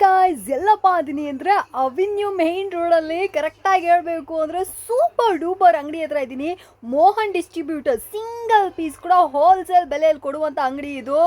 Guys ಎಲ್ಲಪ್ಪ ಅದೀನಿ ಅಂದರೆ avenue main ರೋಡಲ್ಲಿ ಕರೆಕ್ಟಾಗಿ ಹೇಳಬೇಕು ಅಂದರೆ ಸೂಪರ್ ಡೂಪರ್ ಅಂಗಡಿ ಹತ್ರ ಇದ್ದೀನಿ. ಮೋಹನ್ ಡಿಸ್ಟ್ರಿಬ್ಯೂಟರ್ ಸಿಂಗಲ್ ಪೀಸ್ ಕೂಡ ಹೋಲ್ಸೇಲ್ ಬೆಲೆಯಲ್ಲಿ ಕೊಡುವಂಥ ಅಂಗಡಿ ಇದು.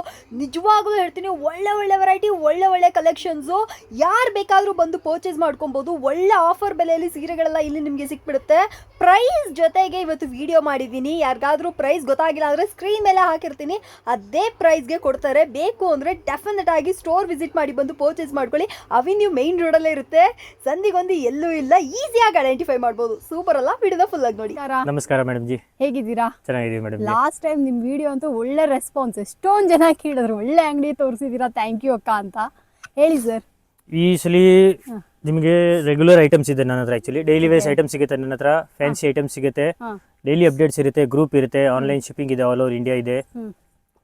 ನಿಜವಾಗ್ಲೂ ಹೇಳ್ತೀನಿ, ಒಳ್ಳೆ ಒಳ್ಳೆ ವೆರೈಟಿ, ಒಳ್ಳೆ ಒಳ್ಳೆ ಕಲೆಕ್ಷನ್ಸು. ಯಾರು ಬೇಕಾದರೂ ಬಂದು ಪರ್ಚೇಸ್ ಮಾಡ್ಕೊಬೋದು. ಒಳ್ಳೆ ಆಫರ್ ಬೆಲೆಯಲ್ಲಿ ಸೀರೆಗಳೆಲ್ಲ ಇಲ್ಲಿ ನಿಮಗೆ ಸಿಕ್ಬಿಡುತ್ತೆ. ಪ್ರೈಸ್ ಜೊತೆಗೆ ಇವತ್ತು ವಿಡಿಯೋ ಮಾಡಿದ್ದೀನಿ. ಯಾರಿಗಾದರೂ ಪ್ರೈಸ್ ಗೊತ್ತಾಗಿಲ್ಲ ಅಂದರೆ ಸ್ಕ್ರೀನ್ ಮೇಲೆ ಹಾಕಿರ್ತೀನಿ, ಅದೇ ಪ್ರೈಸ್ಗೆ ಕೊಡ್ತಾರೆ. ಬೇಕು ಅಂದರೆ ಡೆಫಿನೆಟ್ ಆಗಿ ಸ್ಟೋರ್ ವಿಸಿಟ್ ಮಾಡಿ ಬಂದು ಪರ್ಚೇಸ್ ಮಾಡ್ಕೊಳ್ಳಿ. ಅವೆನ್ಯೂ ಮೈನ್ ರೋಡಲ್ಲೇ ಇರುತ್ತೆ, ಸಂದಿಗೊಂದು ಎಲ್ಲೂ ಇಲ್ಲ, ಈಸಿಯಾಗಿ ಐಡೆಂಟಿಫೈ ಮಾಡ್ಬೋದು. ಸೂಪರ್ ಅಲ್ಲ? ವಿಡಿಯೋನ ಫುಲ್ ಆಗಿ ನೋಡಿ. ನಮಸ್ಕಾರ ಮೇಡಮ್ ಜಿ, ಹೇಗಿದ್ದೀರಾ? ಚೆನ್ನಾಗಿದ್ದೀವಿ ಮೇಡಮ್. ಲಾಸ್ಟ್ ಟೈಮ್ ನಿಮ್ಮ ವಿಡಿಯೋ ಅಂತೂ ಒಳ್ಳೆ ರೆಸ್ಪಾನ್ಸ್, ಎಷ್ಟೊಂದು ಜನ ಕೇಳಿದ್ರು ಒಳ್ಳೆ ಅಂಗಡಿ ತೋರಿಸಿದ್ದೀರಾ, ಥ್ಯಾಂಕ್ ಯು ಅಕ್ಕ ಅಂತ ಹೇಳಿ ಸರ್. ಈ ಸಲ ನಿಮಗೆ ರೆಗ್ಯುಲರ್ ಐಟಮ್ಸ್ ಇದೆ ನನ್ನ ಹತ್ರ. ಆಕ್ಚುಲಿ ಡೈಲಿ ವೇಸ್ ಐಟಮ್ ಸಿಗುತ್ತೆ ನನ್ನ ಹತ್ರ, ಫ್ಯಾನ್ಸಿ ಐಟಮ್ ಸಿಗುತ್ತೆ, ಡೈಲಿ ಅಪ್ಡೇಟ್ಸ್ ಇರುತ್ತೆ, ಗ್ರೂಪ್ ಇರುತ್ತೆ, ಆನ್ಲೈನ್ ಶಿಪ್ಪಿಂಗ್ ಇದೆ, ಆಲ್ ಓವರ್ ಇಂಡಿಯಾ ಇದೆ.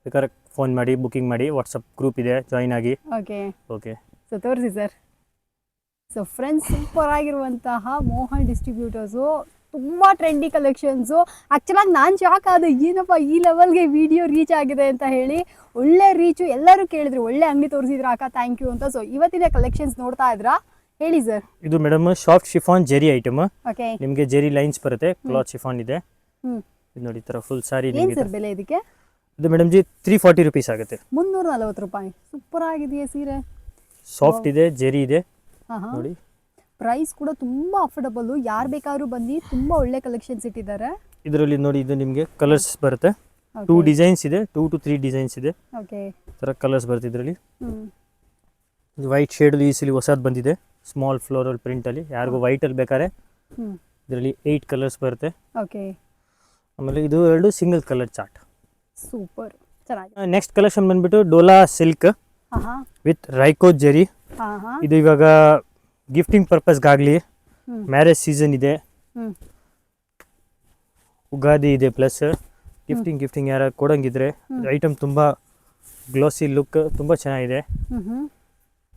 ಬೇಕಾದ್ರೆ ಫೋನ್ ಮಾಡಿ ಬುಕಿಂಗ್ ಮಾಡಿ, ವಾಟ್ಸಪ್ ಗ್ರೂಪ್ ಇದೆ, ಜಾಯಿನ್ ಆಗಿ. ಓಕೆ ಓಕೆ, ಸೊ ತೋರಿಸಿ ಸರ್. ಸೊ ಫ್ರೆಂಡ್ಸ್, ಸೂಪರ್ ಆಗಿರುವಂತಹ ಮೋಹನ್ ಡಿಸ್ಟ್ರಿಬ್ಯೂಟರ್ಸು, ತುಂಬ ಟ್ರೆಂಡಿ ಕಲೆಕ್ಷನ್ಸು. ಆ್ಯಕ್ಚುಲಾಗಿ ನಾನು ಶಾಕ್ ಆದೆ, ಏನಪ್ಪ ಈ ಲೆವೆಲ್ಗೆ ವಿಡಿಯೋ ರೀಚ್ ಆಗಿದೆ ಅಂತ ಹೇಳಿ. ಒಳ್ಳೆ ರೀಚು, ಎಲ್ಲರೂ ಕೇಳಿದ್ರು ಒಳ್ಳೆ ಅಂಗಡಿ ತೋರಿಸಿದ್ರ ಅಕ್ಕ, ಥ್ಯಾಂಕ್ ಯು ಅಂತ. ಸೊ ಇವತ್ತಿನ ಕಲೆಕ್ಷನ್ಸ್ ನೋಡ್ತಾ ಇದ್ರಾ? ಹೇಳಿ ಸರ್. ಇದು madam soft chiffon Jerry item. Okay, ನಿಮಗೆ ಜೆರಿ ಲೈನ್ಸ್ ಬರುತ್ತೆ, ಕ್ಲಾತ್ ಶಿಫಾನ್ ಇದೆ. ಇದು ನೋಡಿ, ತರ ಫುಲ್ ಸಾರಿ. ಏನು ಸರ್ ಬೆಲೆ ಇದಕ್ಕೆ? ಇದು ಮೇಡಮ್ ಜಿ 340 ರುಪೀಸ್ ಆಗುತ್ತೆ. 340 ರೂಪಾಯಿ. ಸೂಪರ್ ಆಗಿದೆಯಾ ಸೀರೆ? ಸಾಫ್ಟ್ ಇದೆ, ಜೆರಿ ಇದೆ ನೋಡಿ. ಪ್ರೈಸ್ ಕೂಡ ತುಂಬ ಅಫೋರ್ಡಬಲ್. ಯಾರು ಬೇಕಾದ್ರೂ ಬಂದು ತುಂಬ ಒಳ್ಳೆ ಕಲೆಕ್ಷನ್ಸ್ ಇಟ್ಟಿದ್ದಾರೆ. ಇದರಲ್ಲಿ ನೋಡಿ, ಇದು ನಿಮಗೆ ಕಲರ್ಸ್ ಬರುತ್ತೆ. 2 ಡಿಸೈನ್ಸ್ ಇದೆ, 2 to 3 ಡಿಸೈನ್ಸ್ ಇದೆ. ಓಕೆ, ಥರ ಕಲರ್ಸ್ ಬರುತ್ತೆ ಇದರಲ್ಲಿ. ವೈಟ್ ಶೇಡಲ್ಲಿ ಈ ಸಲ ಹೊಸದು ಬಂದಿದೆ, ಸ್ಮಾಲ್ ಫ್ಲೋರಲ್ ಪ್ರಿಂಟಲ್ಲಿ. ಯಾರಿಗೂ ವೈಟಲ್ಲಿ ಬೇಕಾದ್ರೆ ಇದರಲ್ಲಿ 8 ಕಲರ್ಸ್ ಬರುತ್ತೆ. ಓಕೆ, ಆಮೇಲೆ ಇದು 2 ಸಿಂಗಲ್ ಕಲರ್ ಚಾರ್ಟ್. ಸೂಪರ್ ಚೆನ್ನಾಗಿದೆ. ನೆಕ್ಸ್ಟ್ ಕಲೆಕ್ಷನ್ ಬಂದ್ಬಿಟ್ಟು ಡೋಲಾ ಸಿಲ್ಕ್ ವಿತ್ ರೈಕೋ ಜೆರಿ. ಇದು ಇವಾಗ ಗಿಫ್ಟಿಂಗ್ ಪರ್ಪಸ್ಗಾಗಲಿ, ಮ್ಯಾರೇಜ್ ಸೀಸನ್ ಇದೆ, ಉಗಾದಿ ಇದೆ, ಪ್ಲಸ್ ಗಿಫ್ಟಿಂಗ್ ಯಾರು ಕೊಡಂಗಿದ್ರೆ ಐಟಮ್ ತುಂಬ ಗ್ಲೋಸಿ ಲುಕ್, ತುಂಬ ಚೆನ್ನಾಗಿದೆ.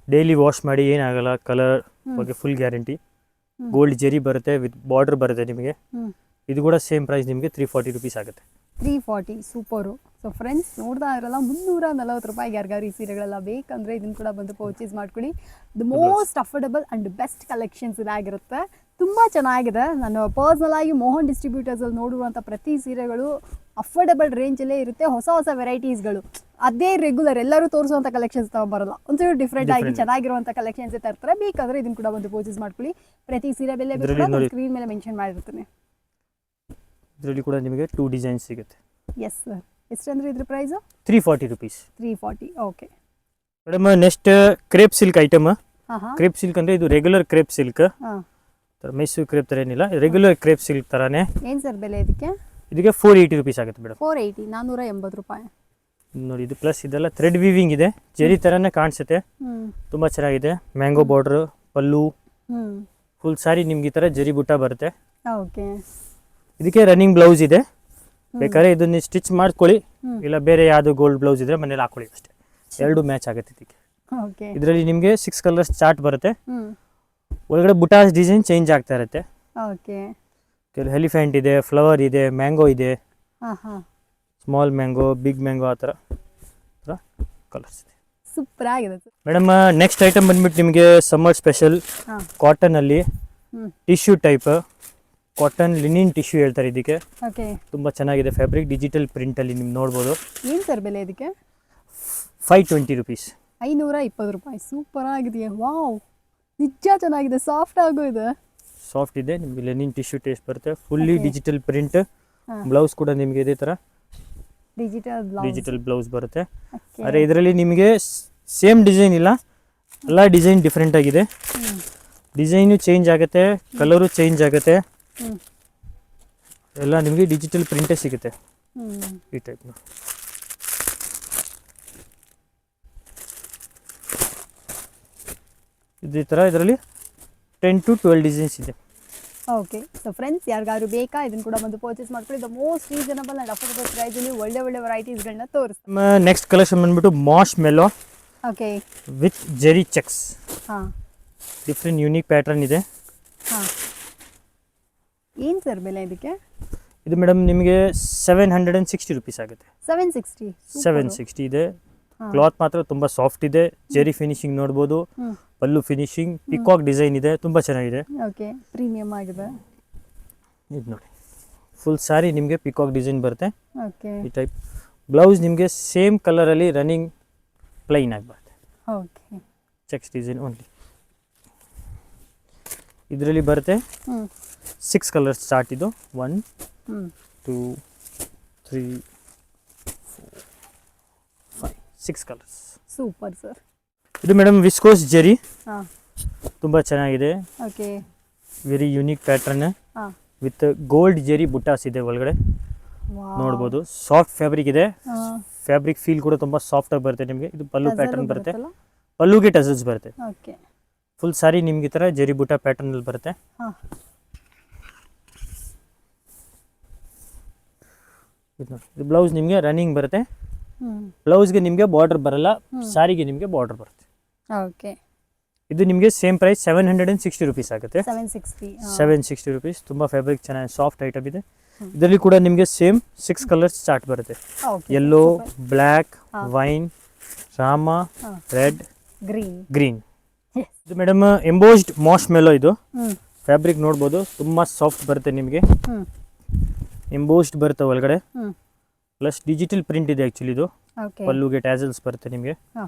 ಡೈಲಿ ವಾಶ್ ಮಾಡಿ ಏನಾಗಲ್ಲ, ಕಲರ್ ಬಗ್ಗೆ ಫುಲ್ ಗ್ಯಾರಂಟಿ. ಗೋಲ್ಡ್ ಜೆರಿ ಬರುತ್ತೆ, ವಿತ್ ಬಾರ್ಡರ್ ಬರುತ್ತೆ ನಿಮಗೆ. ಇದು ಕೂಡ ಸೇಮ್ ಪ್ರೈಸ್, ನಿಮಗೆ 340 ರುಪೀಸ್ ಆಗುತ್ತೆ. 340, ಸೂಪರು. ಸೊ ಫ್ರೆಂಡ್ಸ್, ನೋಡ್ತಾ ಇರಲ್ಲ, 340 ರೂಪಾಯಿಗೆ ಯಾರಿಗಾರು ಈ ಸೀರೆಗಳೆಲ್ಲ ಬೇಕಂದರೆ ಇದನ್ನು ಕೂಡ ಬಂದು ಪರ್ಚೇಸ್ ಮಾಡ್ಕೊಳ್ಳಿ. The most affordable and best collections ಇದಾಗಿರುತ್ತೆ. ತುಂಬ ಚೆನ್ನಾಗಿದೆ. ನಾನು ಪರ್ಸ್ನಲ್ ಆಗಿ ಮೋಹನ್ ಡಿಸ್ಟ್ರಿಬ್ಯೂಟರ್ಸಲ್ಲಿ ನೋಡುವಂಥ ಪ್ರತಿ ಸೀರೆಗಳು ಅಫೋರ್ಡಬಲ್ ರೇಂಜಲ್ಲೇ ಇರುತ್ತೆ. ಹೊಸ ಹೊಸ ವೆರೈಟೀಸ್ಗಳು, ಅದೇ ರೆಗ್ಯುಲರ್ ಎಲ್ಲರೂ ತೋರಿಸುವಂಥ ಕಲೆಕ್ಷನ್ಸ್ ತಗೊಂಬರಲ್ಲ, ಒಂಚೂರು ಡಿಫ್ರೆಂಟ್ ಆಗಿ ಚೆನ್ನಾಗಿರುವಂಥ ಕಲೆಕ್ಷನ್ಸ್ ತರ್ತಾರೆ. ಬೇಕಾದರೆ ಇದನ್ನು ಕೂಡ ಬಂದು ಪರ್ಚೇಸ್ ಮಾಡ್ಕೊಳ್ಳಿ. ಪ್ರತಿ ಸೀರೆ ಬೆಲೆ ಸ್ಕ್ರೀನ್ ಮೇಲೆ ಮೆನ್ಷನ್ ಮಾಡಿರ್ತೀನಿ. ಇದರಲ್ಲಿ ಕೂಡ ನಿಮಗೆ 2 ಡಿಸೈನ್ಸ್ ಸಿಗುತ್ತೆ. S sir. ಎಷ್ಟಂದ್ರೆ ಇದ್ರ price? 340 rupees. 340. Okay madam, next crepe silk item. Crepe silk ಅಂದರೆ ಇದು regular crepe silk, Mysore crepe ಥರ ಏನಿಲ್ಲ, ರೆಗ್ಯುಲರ್ ಕ್ರೇಪ್ ಸಿಲ್ಕ್ ಥರನೇ. ಏನು ಸರ್ ಬೆಲೆ ಇದಕ್ಕೆ? ಇದಕ್ಕೆ 480 ರುಪೀಸ್ ಆಗುತ್ತೆ ಮೇಡಮ್. 480, 480 ರೂಪಾಯಿ ನೋಡಿ. ಇದು ಪ್ಲಸ್ ಇದೆಲ್ಲ ಥ್ರೆಡ್ ವೀವಿಂಗ್ ಇದೆ, ಜೆರಿ ಥರನೇ ಕಾಣಿಸುತ್ತೆ, ತುಂಬ ಚೆನ್ನಾಗಿದೆ. ಮ್ಯಾಂಗೋ ಬಾರ್ಡ್ರ್, ಪಲ್ಲು, ಫುಲ್ ಸಾರಿ ನಿಮ್ಗೆ ಈ ಥರ ಜೆರಿ ಬುಟ್ಟ ಬರುತ್ತೆ. ಓಕೆ, ಇದಕ್ಕೆ ರನ್ನಿಂಗ್ ಬ್ಲೌಸ್ ಇದೆ. ಬೇಕಾದ್ರೆ ಇದನ್ನ ಸ್ಟಿಚ್ ಮಾಡ್ಕೊಳ್ಳಿ, ಇಲ್ಲ ಬೇರೆ ಯಾವುದು ಗೋಲ್ಡ್ ಬ್ಲೌಸ್ ಇದ್ರೆ ಮನೇಲಿ ಹಾಕೊಳ್ಳಿ ಅಷ್ಟೇ. 2 ಮ್ಯಾಚ್ ಆಗುತ್ತೆ ಇದಕ್ಕೆ. ಇದರಲ್ಲಿ ನಿಮಗೆ 6 ಕಲರ್ಸ್ ಚಾರ್ಟ್ ಬರುತ್ತೆ. ಒಳಗಡೆ ಬುಟಾಸ್ ಡಿಸೈನ್ ಚೇಂಜ್ ಆಗ್ತಾ ಇರುತ್ತೆ. ಕೆಲವು ಎಲಿಫೆಂಟ್ ಇದೆ, ಫ್ಲವರ್ ಇದೆ, ಮ್ಯಾಂಗೋ ಇದೆ, ಸ್ಮಾಲ್ ಮ್ಯಾಂಗೋ, ಬಿಗ್ ಮ್ಯಾಂಗೋ, ಆ ಥರ ಕಲರ್ಸ್ ಇದೆ. ಸೂಪರ್ ಆಗಿದೆ ಮೇಡಮ್. ನೆಕ್ಸ್ಟ್ ಐಟಮ್ ಬಂದ್ಬಿಟ್ಟು ನಿಮಗೆ ಸಮ್ಮರ್ ಸ್ಪೆಷಲ್ ಕಾಟನಲ್ಲಿ tissue type, cotton linen tissue ಹೇಳ್ತಾರೆ ಇದಕ್ಕೆ. ತುಂಬ ಚೆನ್ನಾಗಿದೆ ಫ್ಯಾಬ್ರಿಕ್, ಡಿಜಿಟಲ್ ಪ್ರಿಂಟಲ್ಲಿ ನಿಮ್ಗೆ ನೋಡ್ಬೋದು. ಏನು ಸರ್ ಬೆಲೆ ಇದಕ್ಕೆ? 520 ರುಪೀಸ್. 520 ರೂಪಾಯಿ. ಸೂಪರ್ ಆಗಿದೆಯಾ? ವಾವ್, ನಿಜ ಚೆನ್ನಾಗಿದೆ, ಸಾಫ್ಟ್ ಆಗೋ ಇದೆ. ಸಾಫ್ಟ್ ಇದೆ, ನಿಮಗೆ ಲಿನಿನ್ ಟಿಶ್ಯೂ ಟೇಸ್ಟ್ ಬರುತ್ತೆ. Fully digital print. ಬ್ಲೌಸ್ ಕೂಡ ನಿಮಗೆ ಇದೇ ಥರ ಡಿಜಿಟಲ್ ಬ್ಲೌಸ್ ಬರುತ್ತೆ. ಆದರೆ ಇದರಲ್ಲಿ ನಿಮಗೆ ಸೇಮ್ ಡಿಸೈನ್ ಇಲ್ಲ, ಎಲ್ಲ ಡಿಸೈನ್ ಡಿಫ್ರೆಂಟ್ ಆಗಿದೆ. ಡಿಸೈನು ಚೇಂಜ್ ಆಗುತ್ತೆ, ಕಲರು ಚೇಂಜ್ ಆಗುತ್ತೆ, ಎಲ್ಲ ನಿಮಗೆ ಡಿಜಿಟಲ್ ಪ್ರಿಂಟೇ ಸಿಗುತ್ತೆ ಈ ಟೈಪ್. ಇದೇ ಥರ ಇದರಲ್ಲಿ 10 to 12 ಡಿಸೈನ್ಸ್ ಇದೆ. ಓಕೆ, ಸೊ ಫ್ರೆಂಡ್ಸ್, ಯಾರಿಗಾದ್ರು ಬೇಕಾ ಇದನ್ನು ಕೂಡ ಬಂದು ಪರ್ಚೇಸ್ ಮಾಡ್ಕೊಳ್ಳಿ. The most reasonable and affordable ಪ್ರೈಸಲ್ಲಿ ಒಳ್ಳೆ ಒಳ್ಳೆ ವೆರೈಟೀಸ್ಗಳನ್ನ ತೋರಿಸ್ತೀವಿ. ನೆಕ್ಸ್ಟ್ ಕಲೆಕ್ಷನ್ ಬಂದ್ಬಿಟ್ಟು marshmallow. Okay, with zari checks. ಹಾಂ, ಡಿಫ್ರೆಂಟ್ ಯೂನಿಕ್ ಪ್ಯಾಟರ್ನ್ ಇದೆ. ಹಾಂ, ಏನು ಸರ್ ಬೆಲೆ ಇದಕ್ಕೆ? ಇದು ಮೇಡಮ್ ನಿಮಗೆ 760 ರುಪೀಸ್ ಆಗುತ್ತೆ. 760 760 ಇದೆ. ಕ್ಲಾತ್ ಮಾತ್ರ ತುಂಬಾ ಸಾಫ್ಟ್ ಇದೆ. ಜೆರಿ ಫಿನಿಶಿಂಗ್ ನೋಡ್ಬೋದು, ಪಲ್ಲು ಫಿನಿಶಿಂಗ್, ಪಿಕಾಕ್ ಡಿಸೈನ್ ಇದೆ, ತುಂಬಾ ಚೆನ್ನಾಗಿದೆ. ಓಕೆ, ಪ್ರೀಮಿಯಂ ಆಗಿದೆ. ಇದು ನೋಡಿ, ಫುಲ್ ಸಾರಿ ನಿಮಗೆ ಪಿಕಾಕ್ ಡಿಸೈನ್ ಬರುತ್ತೆ. ಓಕೆ, ಈ ಟೈಪ್ ಬ್ಲೌಸ್ ನಿಮಗೆ ಸೇಮ್ ಕಲರ್ ಅಲ್ಲಿ ರನ್ನಿಂಗ್ ಪ್ಲೈನ್ ಆಗಿ ಬರುತ್ತೆ. Okay, cheques design only. ಇದರಲ್ಲಿ ಬರುತ್ತೆ 6 ಕಲರ್ಸ್ ಸ್ಟಾರ್ಟ್. ಇದು 1 2 3 4 5 6 ಕಲರ್ಸ್. Super sir. ಇದು ಮೇಡಮ್ ವಿಸ್ಕೋಸ್ ಜೆರಿ, ಹಾಂ, ತುಂಬ ಚೆನ್ನಾಗಿದೆ. ಓಕೆ, ವೆರಿ ಯುನೀಕ್ ಪ್ಯಾಟರ್ನ್ ಹಾಂ, ವಿತ್ ಗೋಲ್ಡ್ ಜೆರಿ ಬುಟ್ಟಾಸ್ ಇದೆ ಒಳಗಡೆ ನೋಡ್ಬೋದು. ಸಾಫ್ಟ್ ಫ್ಯಾಬ್ರಿಕ್ ಇದೆ. ಫ್ಯಾಬ್ರಿಕ್ ಫೀಲ್ ಕೂಡ ತುಂಬ ಸಾಫ್ಟ್ ಆಗಿ ಬರುತ್ತೆ ನಿಮಗೆ. ಇದು ಪಲ್ಲು ಪ್ಯಾಟರ್ನ್ ಬರುತ್ತೆ, ಪಲ್ಲುಗೆ ಟಸಲ್ಸ್ ಬರುತ್ತೆ. ಓಕೆ, ಫುಲ್ ಸಾರಿ ನಿಮ್ಗೆ ಈ ಥರ ಜೆರಿ ಬುಟ್ಟ ಪ್ಯಾಟರ್ನ್ ಅಲ್ಲಿ ಬರುತ್ತೆ. ಹಾಂ, ಇದು ಬ್ಲೌಸ್ ನಿಮಗೆ ರನ್ನಿಂಗ್ ಬರುತ್ತೆ. ಬ್ಲೌಸ್ಗೆ ನಿಮಗೆ ಬಾರ್ಡರ್ ಬರಲ್ಲ, ಸಾರಿಗೆ ನಿಮಗೆ ಬಾರ್ಡರ್ ಬರುತ್ತೆ. ಓಕೆ, ಇದು ನಿಮಗೆ ಸೇಮ್ ಪ್ರೈಸ್ 760 ರುಪೀಸ್ ಆಗುತ್ತೆ. 760 ರುಪೀಸ್. ತುಂಬ ಫ್ಯಾಬ್ರಿಕ್ ಚೆನ್ನಾಗಿ ಸಾಫ್ಟ್ ಐಟಮ್ ಇದೆ. ಇದರಲ್ಲಿ ಕೂಡ ನಿಮಗೆ ಸೇಮ್ 6 ಕಲರ್ಸ್ ಚಾರ್ಟ್ ಬರುತ್ತೆ. ಯೆಲ್ಲೋ, ಬ್ಲ್ಯಾಕ್, ವೈನ್, ರಾಮ, ರೆಡ್, ಗ್ರೀನ್. ಇದು ಮೇಡಮ್ ಎಂಬೋಸ್ಡ್ ಮಾಶ್ ಮೆಲೋ. ಇದು ಫ್ಯಾಬ್ರಿಕ್ ನೋಡ್ಬೋದು, ತುಂಬ ಸಾಫ್ಟ್ ಬರುತ್ತೆ ನಿಮಗೆ. ಎಂಬೋಸ್ಡ್ ಬರುತ್ತೆ ಒಳಗಡೆ, ಪ್ಲಸ್ ಡಿಜಿಟಲ್ ಪ್ರಿಂಟ್ ಇದೆ ಆ್ಯಕ್ಚುಲಿ. ಇದು ಪಲ್ಲುಗೆ ಟ್ಯಾಸಲ್ಸ್ ಬರುತ್ತೆ ನಿಮಗೆ,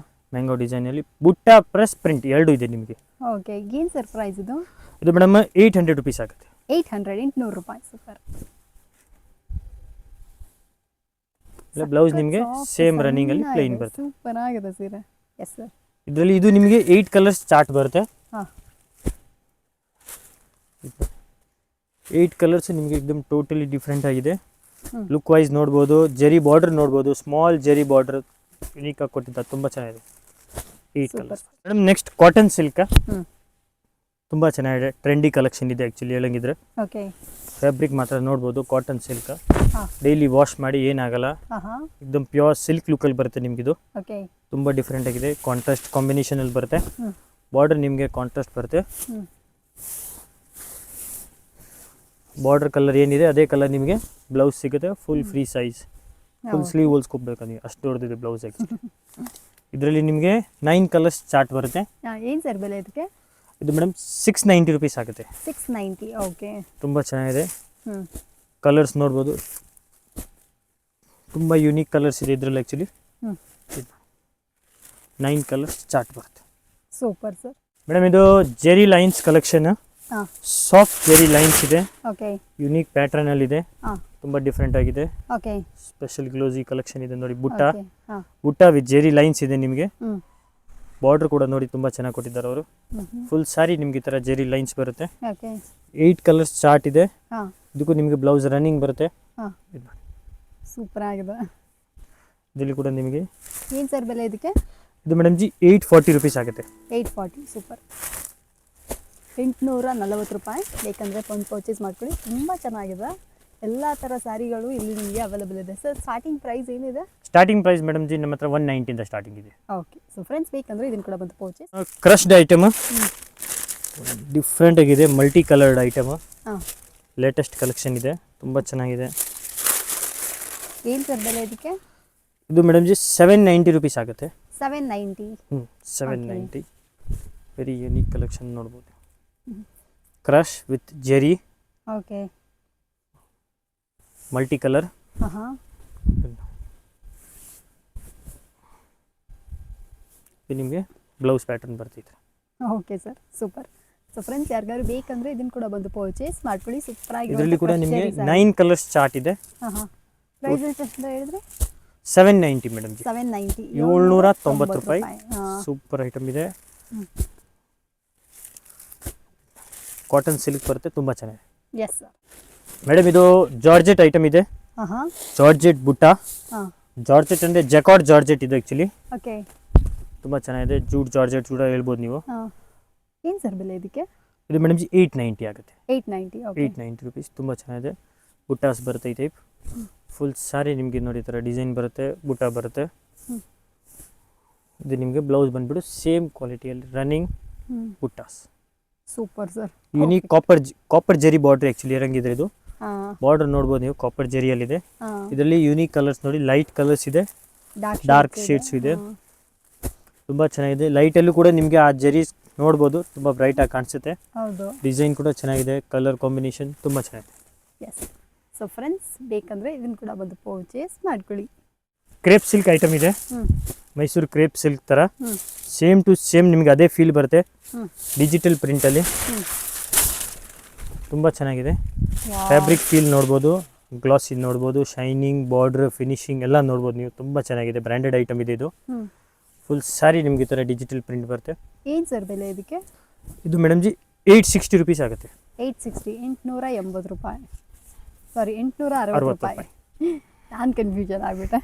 ಮ್ಯಾಂಗೋ ಡಿಸೈನಲ್ಲಿ. ಬುಟ್ಟ ಪ್ರೆಸ್ ಪ್ರಿಂಟ್ ಎರಡು ಇದೆ ನಿಮಗೆ. ಓಕೆ, ಏನು ಸರ್ ಪ್ರೈಸ್ ಇದು? ಇದು ಮೇಡಮ್ 800 ರುಪೀಸ್ ಆಗುತ್ತೆ. 800 ರೂಪಾಯಿ. ಸೂಪರ್. ಬ್ಲೌಸ್ ನಿಮಗೆ ಸೇಮ್ ರನ್ನಿಂಗ್ ಅಲ್ಲಿ ಪ್ಲೇನ್ ಬರುತ್ತೆ. ಸೂಪರ್ ಆಗಿದೆ ಸೀರೆ. Yes sir. ಇದರಲ್ಲಿ ಇದು ನಿಮಗೆ 8 ಕಲರ್ಸ್ ಚಾರ್ಟ್ ಬರುತ್ತೆ. ಹಾಂ, 8 ಕಲರ್ಸ್ ನಿಮಗೆ ಎಕ್ದಮ್ ಟೋಟಲಿ ಡಿಫ್ರೆಂಟ್ ಆಗಿದೆ. ಲುಕ್ ವೈಸ್ ನೋಡ್ಬೋದು, ಜೆರಿ ಬಾರ್ಡರ್ ನೋಡ್ಬೋದು, ಸ್ಮಾಲ್ ಜೆರಿ ಬಾರ್ಡರ್ ಯುನೀಕ್ ಆಗಿ ಕೊಟ್ಟಿದ್ದಾರೆ, ತುಂಬ ಚೆನ್ನಾಗಿದೆ. 8 colours. Madam next cotton silk, ತುಂಬ ಚೆನ್ನಾಗಿದೆ. ಟ್ರೆಂಡಿ ಕಲೆಕ್ಷನ್ ಇದೆ ಆ್ಯಕ್ಚುಲಿ ಹೇಳಂಗಿದ್ರೆ. ಓಕೆ, ಫ್ಯಾಬ್ರಿಕ್ ಮಾತ್ರ ನೋಡ್ಬೋದು, ಕಾಟನ್ ಸಿಲ್ಕ್. ಡೈಲಿ ವಾಶ್ ಮಾಡಿ ಏನಾಗಲ್ಲ, ಎಕ್ದಮ್ ಪ್ಯೂರ್ ಸಿಲ್ಕ್ ಲುಕ್ಕಲ್ಲಿ ಬರುತ್ತೆ ನಿಮಗಿದು. ಓಕೆ, ತುಂಬ ಡಿಫ್ರೆಂಟ್ ಆಗಿದೆ. ಕಾಂಟ್ರಾಸ್ಟ್ ಕಾಂಬಿನೇಷನ್ ಅಲ್ಲಿ ಬರುತ್ತೆ. ಬಾರ್ಡರ್ ನಿಮಗೆ ಕಾಂಟ್ರಾಸ್ಟ್ ಬರುತ್ತೆ. ಬಾರ್ಡರ್ ಕಲರ್ ಏನಿದೆ ಅದೇ ಕಲರ್ ನಿಮಗೆ ಬ್ಲೌಸ್ ಸಿಗುತ್ತೆ. Full free size, full sleeve ಹೊಲ್ಸ್ಕೊಬೇಕು ನೀವು, ಅಷ್ಟು ದೊಡ್ಡದಿದೆ ಬ್ಲೌಸ್ ಆ್ಯಕ್ಚುಲಿ. ಇದರಲ್ಲಿ ನಿಮಗೆ 9 ಕಲರ್ಸ್ ಚಾರ್ಟ್ ಬರುತ್ತೆ. ಏನು ಸರ್ ಬೆಲೆ ಇದಕ್ಕೆ? ಇದು ಮೇಡಮ್ 690 ರುಪೀಸ್ ಆಗುತ್ತೆ. 690. ಓಕೆ, ತುಂಬ ಚೆನ್ನಾಗಿದೆ. ಕಲರ್ಸ್ ನೋಡ್ಬೋದು, ತುಂಬ ಯುನೀಕ್ ಕಲರ್ಸ್ ಇದೆ ಇದರಲ್ಲಿ ಆ್ಯಕ್ಚುಲಿ. 9 ಕಲರ್ಸ್ ಚಾರ್ಟ್ ಬರುತ್ತೆ. Super sir. ಮೇಡಮ್ ಇದು Jerry lines collection. Soft Jerry lines ಇದೆ. ಓಕೆ, ಯುನೀಕ್ ಪ್ಯಾಟರ್ನ್ ಅಲ್ಲಿ ಇದೆ, ತುಂಬಾ ಡಿಫ್ರೆಂಟ್ ಆಗಿದೆ. ಓಕೆ, ಸ್ಪೆಷಲ್ ಗ್ಲೋಸಿ ಕಲೆಕ್ಷನ್ ಇದೆ ನೋಡಿ. ಬುಟ್ಟ ವಿತ್ ಜೆರಿ ಲೈನ್ಸ್ ಇದೆ ನಿಮಗೆ. ಬಾರ್ಡರ್ ಕೂಡ ನೋಡಿ ತುಂಬಾ ಚೆನ್ನಾಗಿ ಕೊಟ್ಟಿದ್ದಾರೆ ಅವರು. ಫುಲ್ ಸಾರಿ ನಿಮ್ಗೆ ಈ ತರ ಜೆರಿ ಲೈನ್ಸ್ ಬರುತ್ತೆ. 8 ಕಲರ್ಸ್ ಚಾರ್ಟ್ ಇದೆ. ಇದಕ್ಕೂ ನಿಮಗೆ ಬ್ಲೌಸ್ ರನ್ನಿಂಗ್ ಬರುತ್ತೆ. ಸೂಪರ್ ಆಗಿದೆ. ಇದರಲ್ಲಿ ಕೂಡ ನಿಮಗೆ ಏನು ಸರ್ ಬೆಲೆ ಇದಕ್ಕೆ? ಇದು ಮೇಡಮ್ ಜಿ 840 ರುಪೀಸ್ ಆಗುತ್ತೆ. 840. ಸೂಪರ್. 840 ರೂಪಾಯಿ. ಬೇಕಂದರೆ ಒಂದು ಪರ್ಚೇಸ್ ಮಾಡ್ಕೊಳ್ಳಿ, ತುಂಬ ಚೆನ್ನಾಗಿದೆ. ಎಲ್ಲ ಥರ ಸ್ಯಾರಿಗಳು ಇಲ್ಲಿ ನಿಮಗೆ ಅವೈಲೇಬಲ್ ಇದೆ. ಸರ್ ಸ್ಟಾರ್ಟಿಂಗ್ ಪ್ರೈಸ್ ಏನಿದೆ? ಸ್ಟಾರ್ಟಿಂಗ್ ಪ್ರೈಸ್ ಮೇಡಮ್ ಜಿ ನಮ್ಮ ಹತ್ರ 190 ಇಂದ ಸ್ಟಾರ್ಟಿಂಗ್ ಇದೆ. ಓಕೆ, ಸೊ ಫ್ರೆಂಡ್ಸ್ ಬೇಕಂದರೆ ಇದನ್ನು ಕೂಡ ಬಂದು ಪರ್ಚೇಸ್. ಕ್ರಶ್ಡ್ ಐಟಮ್ ಡಿಫ್ರೆಂಟ್ ಆಗಿದೆ, multi coloured item. Latest collection ಇದೆ, ತುಂಬ ಚೆನ್ನಾಗಿದೆ. ಏನು ಸರ್ ಬೆಲೆ ಇದಕ್ಕೆ? ಇದು ಮೇಡಮ್ ಜಿ 790 ರುಪೀಸ್ ಆಗುತ್ತೆ. 790. 790. ವೆರಿ ಯುನೀಕ್ ಕಲೆಕ್ಷನ್ ನೋಡ್ಬೋದು. Crush with Jerry. Okay, multi colour. ಇದು ನಿಮಗೆ ಬ್ಲೌಸ್ ಪ್ಯಾಟರ್ನ್ ಬರ್ತಿದೆ. Okay sir, super. So friends ಯಾರಿಗಾರು ಬೇಕಂದ್ರೆ ಇದನ್ನು ಕೂಡ ಬಂದು ಪರ್ಚೇಸ್ ಮಾಡ್ಕೊಳ್ಳಿ. ಸೂಪರ್ ಆಗಿ. ಇದರಲ್ಲಿ ಕೂಡ ನಿಮಗೆ 9 ಕಲರ್ಸ್ ಚಾರ್ಟ್ ಇದೆ. ಪ್ರೈಸ್ ಎಷ್ಟು ಹೇಳಿದ್ರೆ? 790 ಮೇಡಮ್ ಜಿ. 790. 790 ರೂಪಾಯಿ. ಸೂಪರ್ ಐಟಮ್ ಇದೆ. ಕಾಟನ್ ಸಿಲ್ಕ್ ಬರುತ್ತೆ, ತುಂಬ ಚೆನ್ನಾಗಿದೆ. Yes sir. ಮೇಡಮ್ ಇದು ಜಾರ್ಜೆಟ್ ಐಟಮ್ ಇದೆ. ಜಾರ್ಜೆಟ್ ಬುಟ್ಟ. ಜಾರ್ಜೆಟ್ ಅಂದರೆ ಜಕಾರ್ಡ್ ಜಾರ್ಜೆಟ್ ಇದು ಆ್ಯಕ್ಚುಲಿ. ಓಕೆ, ತುಂಬ ಚೆನ್ನಾಗಿದೆ. ಜೂಟ್ ಜಾರ್ಜೆಟ್ ಕೂಡ ಹೇಳ್ಬೋದು ನೀವು. ಏನು ಸರ್ ಬೆಲೆ ಇದಕ್ಕೆ? ಇದು ಮೇಡಮ್ ಜಿ 890 ಆಗುತ್ತೆ. 890. 890 ರುಪೀಸ್. ತುಂಬ ಚೆನ್ನಾಗಿದೆ. ಬುಟ್ಟಾಸ್ ಬರುತ್ತೆ ಈ ಟೈಪ್. ಫುಲ್ ಸಾರಿ ನಿಮಗೆ ನೋಡಿ ಈ ಥರ ಡಿಸೈನ್ ಬರುತ್ತೆ, ಬುಟ್ಟ ಬರುತ್ತೆ. ಇದು ನಿಮಗೆ ಬ್ಲೌಸ್ ಬಂದ್ಬಿಟ್ಟು ಸೇಮ್ ಕ್ವಾಲಿಟಿಯಲ್ಲಿ ರನ್ನಿಂಗ್ ಬುಟ್ಟಾಸ್. Super sir. Unique copper zari border actually ಇರಂಗಿದೆ. ಇದು ಬಾರ್ಡರ್ ನೋಡ್ಬೋದು ನೀವು, ಕಾಪರ್ ಜೆರಿಯಲ್ಲಿದೆ. ಇದರಲ್ಲಿ ಯುನೀಕ್ ಕಲರ್ಸ್ ನೋಡಿ, ಲೈಟ್ ಕಲರ್ಸ್ ಇದೆ, ಡಾರ್ಕ್ ಶೇಡ್ಸ್ ಇದೆ. ತುಂಬ ಚೆನ್ನಾಗಿದೆ. ಲೈಟಲ್ಲೂ ಕೂಡ ನಿಮಗೆ ಆ ಜರಿ ನೋಡ್ಬೋದು, ತುಂಬ ಬ್ರೈಟಾಗಿ ಕಾಣಿಸುತ್ತೆ. ಹೌದು. ಡಿಸೈನ್ ಕೂಡ ಚೆನ್ನಾಗಿದೆ, ಕಲರ್ ಕಾಂಬಿನೇಷನ್ ತುಂಬ ಚೆನ್ನಾಗಿದೆ. ಎಸ್. ಸೊ ಫ್ರೆಂಡ್ಸ್, ಬೇಕಂದರೆ ಇದನ್ನು ಕೂಡ ಬಂದು ಪರ್ಚೇಸ್ ಮಾಡ್ಕೊಳ್ಳಿ. ಕ್ರೇಪ್ ಸಿಲ್ಕ್ ಐಟಮ್ ಇದೆ, ಮೈಸೂರು ಕ್ರೇಪ್ ಸಿಲ್ಕ್ ಥರ ಸೇಮ್ ಟು ಸೇಮ್ ನಿಮಗೆ ಅದೇ ಫೀಲ್ ಬರುತ್ತೆ. ಡಿಜಿಟಲ್ ಪ್ರಿಂಟಲ್ಲಿ ತುಂಬ ಚೆನ್ನಾಗಿದೆ. ಫ್ಯಾಬ್ರಿಕ್ ಫೀಲ್ ನೋಡ್ಬೋದು, ಗ್ಲಾಸ್ ಇದು ನೋಡ್ಬೋದು, ಶೈನಿಂಗ್, ಬಾರ್ಡ್ರ್, ಫಿನಿಶಿಂಗ್ ಎಲ್ಲ ನೋಡ್ಬೋದು ನೀವು. ತುಂಬ ಚೆನ್ನಾಗಿದೆ, ಬ್ರ್ಯಾಂಡೆಡ್ ಐಟಮ್ ಇದೆ ಇದು. ಫುಲ್ ಸ್ಯಾರಿ ನಿಮಗೆ ಈ ಥರ ಡಿಜಿಟಲ್ ಪ್ರಿಂಟ್ ಬರುತ್ತೆ. ಏನು ಸರ್ ಬೆಲೆ ಇದಕ್ಕೆ? ಇದು ಮೇಡಮ್ ಜಿ 860 ರುಪೀಸ್ ಆಗುತ್ತೆ. 860, 880 ರೂಪಾಯಿ. ಸಾರಿ, 860 ರೂಪಾಯಿ. ನಾನು ಕನ್ಫ್ಯೂಷನ್ ಆಗ್ಬಿಟ್ಟೆ.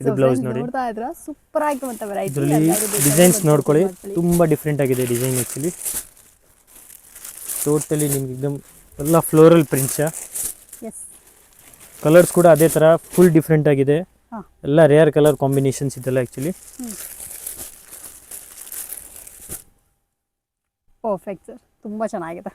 ಇದು ಬ್ಲೌಸ್ ನೋಡಿ, ನೋಡ್ತಾ ಇದ್ರ ಸೂಪರ್ ಆಗಿ ಅಂತ ವೆರೈಟಿ. ಇದರಲ್ಲಿ ಡಿಸೈನ್ಸ್ ನೋಡ್ಕೊಳ್ಳಿ, ತುಂಬ ಡಿಫ್ರೆಂಟ್ ಆಗಿದೆ ಡಿಸೈನ್. ಆ್ಯಕ್ಚುಲಿ ಟೋಟಲಿ ನಿಮ್ಗೆ एकदम ಎಲ್ಲ ಫ್ಲೋರಲ್ ಪ್ರಿಂಟ್ಸ್. ಎಸ್. ಕಲರ್ಸ್ ಕೂಡ ಅದೇ ಥರ ಫುಲ್ ಡಿಫ್ರೆಂಟ್ ಆಗಿದೆ. ಎಲ್ಲ ರೇರ್ ಕಲರ್ ಕಾಂಬಿನೇಷನ್ಸ್ ಇದೆಲ್ಲ ಆ್ಯಕ್ಚುಲಿ. ಪರ್ಫೆಕ್ಟ್ ಸರ್, ತುಂಬ ಚೆನ್ನಾಗಿದೆ.